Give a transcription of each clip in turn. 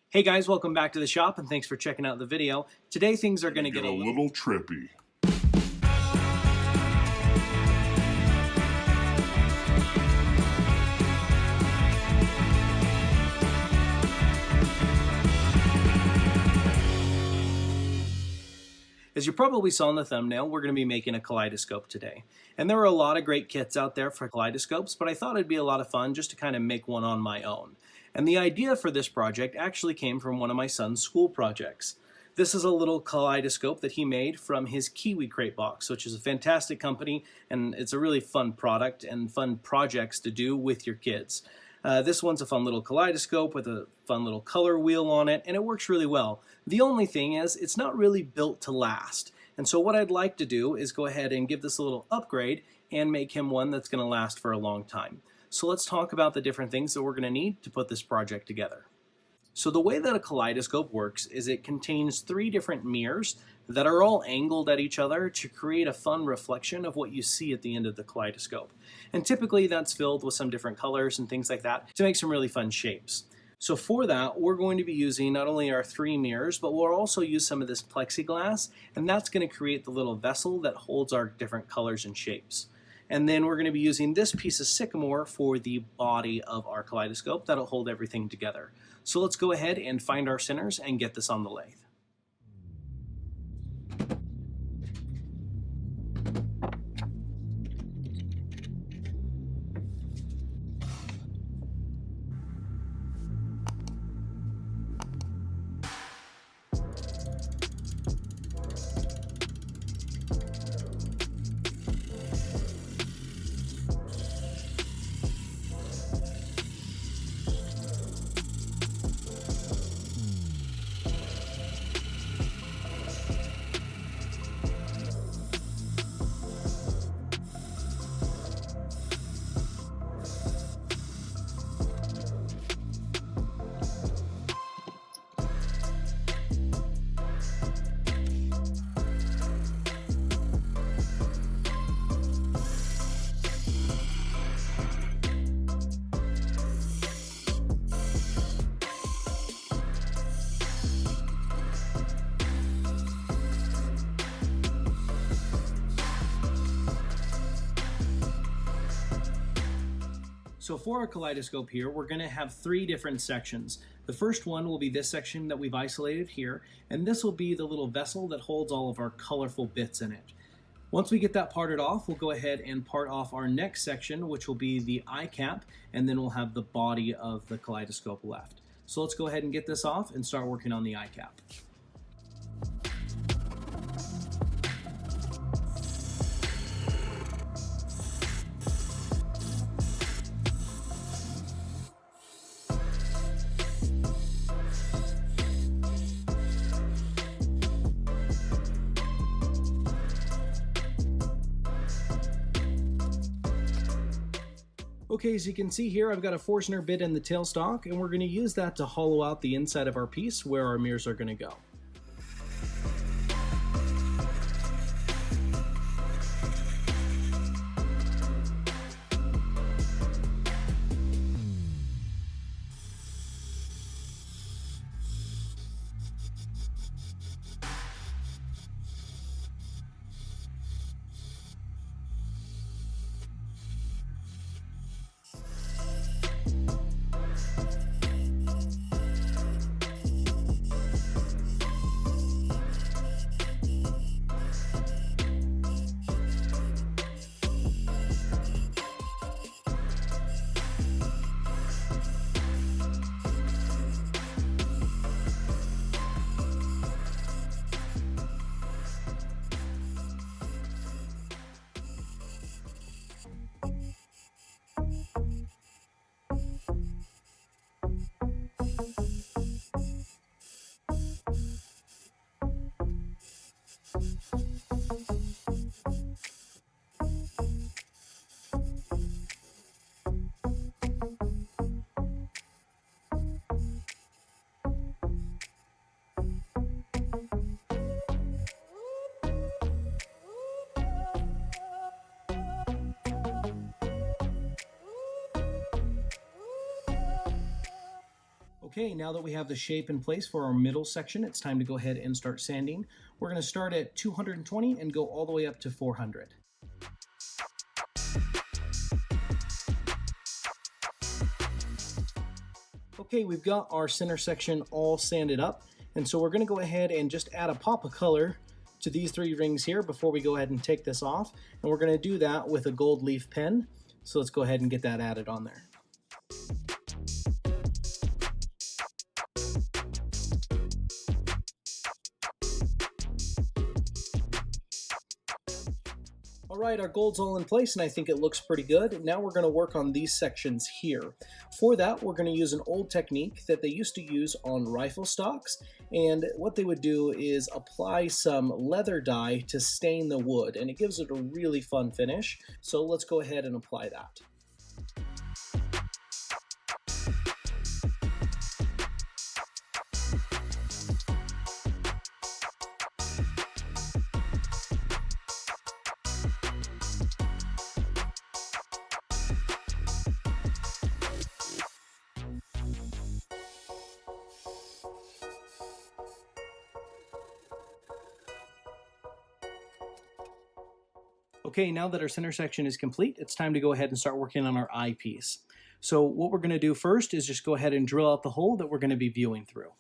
Hey guys, welcome back to the shop and thanks for checking out the video. Today things are going to get a little trippy. As you probably saw in the thumbnail, we're going to be making a kaleidoscope today. And there are a lot of great kits out there for kaleidoscopes, but I thought it'd be a lot of fun just to kind of make one on my own. And the idea for this project actually came from one of my son's school projects. This is a little kaleidoscope that he made from his Kiwi Crate box, which is a fantastic company, and it's a really fun product and fun projects to do with your kids. This one's a fun little kaleidoscope with a fun little color wheel on it, and it works really well. The only thing is, it's not really built to last. And so what I'd like to do is go ahead and give this a little upgrade and make him one that's going to last for a long time. So let's talk about the different things that we're going to need to put this project together. So the way that a kaleidoscope works is it contains 3 different mirrors that are all angled at each other to create a fun reflection of what you see at the end of the kaleidoscope. And typically that's filled with some different colors and things like that to make some really fun shapes. So for that, we're going to be using not only our 3 mirrors, but we'll also use some of this plexiglass, and that's going to create the little vessel that holds our different colors and shapes. And then we're going to be using this piece of sycamore for the body of our kaleidoscope that'll hold everything together. So let's go ahead and find our centers and get this on the lathe. So for our kaleidoscope here, we're going to have 3 different sections. The first one will be this section that we've isolated here, and this will be the little vessel that holds all of our colorful bits in it. Once we get that parted off, we'll go ahead and part off our next section, which will be the eye cap, and then we'll have the body of the kaleidoscope left. So let's go ahead and get this off and start working on the eye cap. Okay, as you can see here, I've got a Forstner bit in the tailstock, and we're going to use that to hollow out the inside of our piece where our mirrors are going to go. Okay, now that we have the shape in place for our middle section, it's time to go ahead and start sanding. We're going to start at 220 and go all the way up to 400. Okay, we've got our center section all sanded up, and so we're going to go ahead and just add a pop of color to these three rings here before we go ahead and take this off, and we're going to do that with a gold leaf pen. So let's go ahead and get that added on there. Alright, our gold's all in place and I think it looks pretty good. Now we're going to work on these sections here. For that, we're going to use an old technique that they used to use on rifle stocks, and what they would do is apply some leather dye to stain the wood, and it gives it a really fun finish. So let's go ahead and apply that. Okay, now that our center section is complete, it's time to go ahead and start working on our eyepiece. So what we're going to do first is just go ahead and drill out the hole that we're going to be viewing through.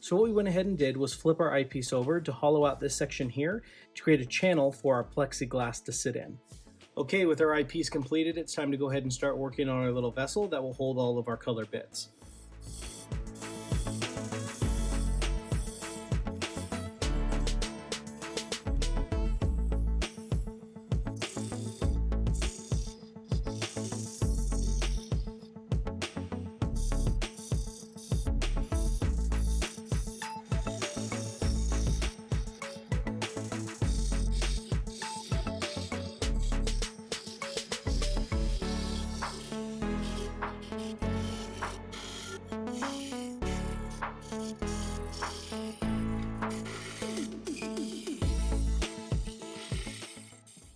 So what we went ahead and did was flip our eyepiece over to hollow out this section here to create a channel for our plexiglass to sit in. Okay, with our eyepiece completed, it's time to go ahead and start working on our little vessel that will hold all of our color bits.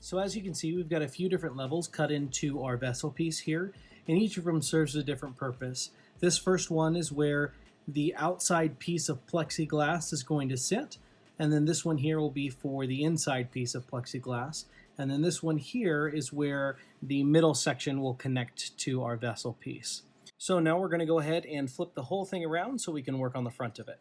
So as you can see, we've got a few different levels cut into our vessel piece here, and each of them serves a different purpose. This first one is where the outside piece of plexiglass is going to sit, and then this one here will be for the inside piece of plexiglass, and then this one here is where the middle section will connect to our vessel piece. So now we're going to go ahead and flip the whole thing around so we can work on the front of it.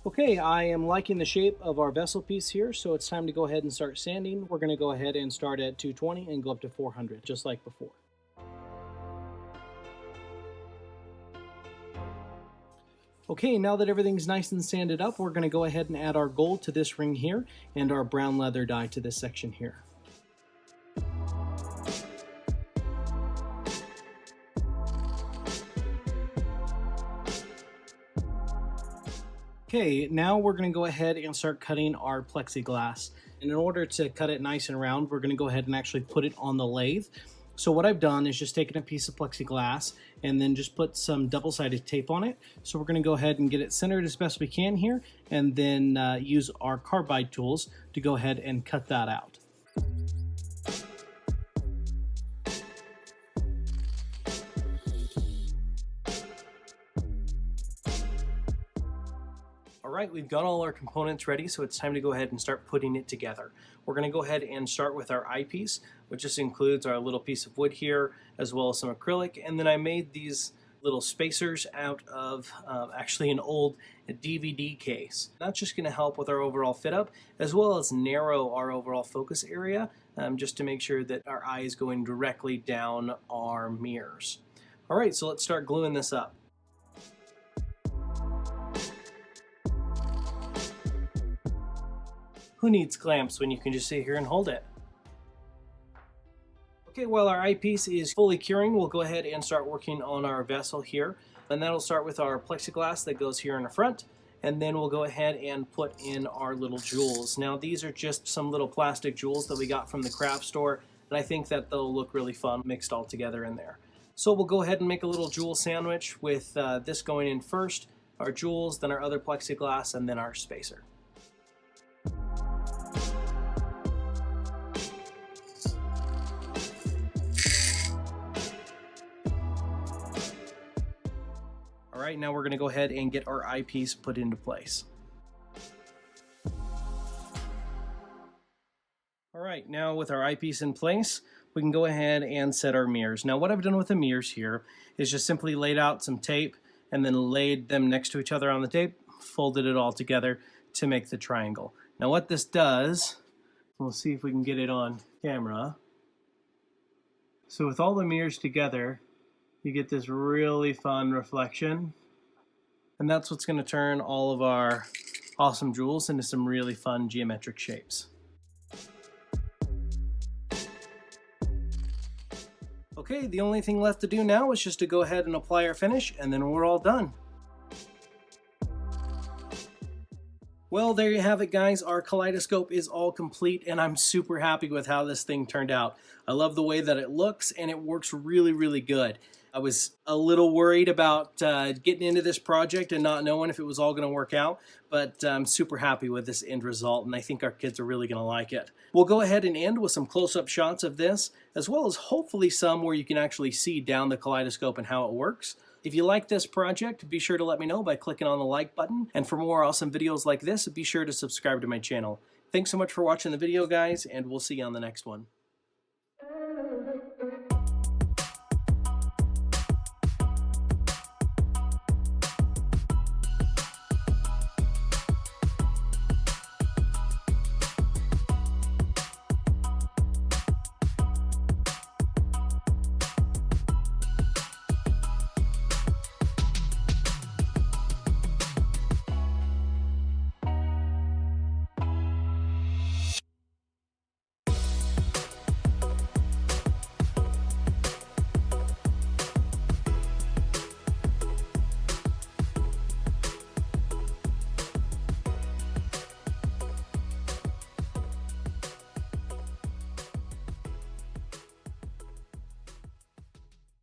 Okay, I am liking the shape of our vessel piece here, so it's time to go ahead and start sanding. We're going to go ahead and start at 220 and go up to 400, just like before. Okay, now that everything's nice and sanded up, we're going to go ahead and add our gold to this ring here and our brown leather dye to this section here. Okay, now we're going to go ahead and start cutting our plexiglass. And in order to cut it nice and round, we're going to go ahead and actually put it on the lathe. So what I've done is just taken a piece of plexiglass and then just put some double-sided tape on it. So we're going to go ahead and get it centered as best we can here, and then use our carbide tools to go ahead and cut that out. Alright, we've got all our components ready, so it's time to go ahead and start putting it together. We're going to go ahead and start with our eyepiece, which just includes our little piece of wood here, as well as some acrylic, and then I made these little spacers out of actually an old DVD case. That's just going to help with our overall fit up, as well as narrow our overall focus area, just to make sure that our eye is going directly down our mirrors. Alright, so let's start gluing this up. Who needs clamps when you can just sit here and hold it? Okay, while our eyepiece is fully curing, we'll go ahead and start working on our vessel here. And that'll start with our plexiglass that goes here in the front. And then we'll go ahead and put in our little jewels. Now these are just some little plastic jewels that we got from the craft store. And I think that they'll look really fun mixed all together in there. So we'll go ahead and make a little jewel sandwich with this going in first. Our jewels, then our other plexiglass, and then our spacer. Alright, now we're going to go ahead and get our eyepiece put into place. Alright, now with our eyepiece in place, we can go ahead and set our mirrors. Now what I've done with the mirrors here is just simply laid out some tape and then laid them next to each other on the tape, folded it all together to make the triangle. Now what this does, we'll see if we can get it on camera. So with all the mirrors together, you get this really fun reflection, and that's what's going to turn all of our awesome jewels into some really fun geometric shapes. Okay, the only thing left to do now is just to go ahead and apply our finish, and then we're all done. Well, there you have it, guys. Our kaleidoscope is all complete, and I'm super happy with how this thing turned out. I love the way that it looks, and it works really, really good. I was a little worried about getting into this project and not knowing if it was all going to work out, but I'm super happy with this end result, and I think our kids are really going to like it. We'll go ahead and end with some close-up shots of this, as well as hopefully some where you can actually see down the kaleidoscope and how it works. If you like this project, be sure to let me know by clicking on the like button, and for more awesome videos like this, be sure to subscribe to my channel. Thanks so much for watching the video, guys, and we'll see you on the next one.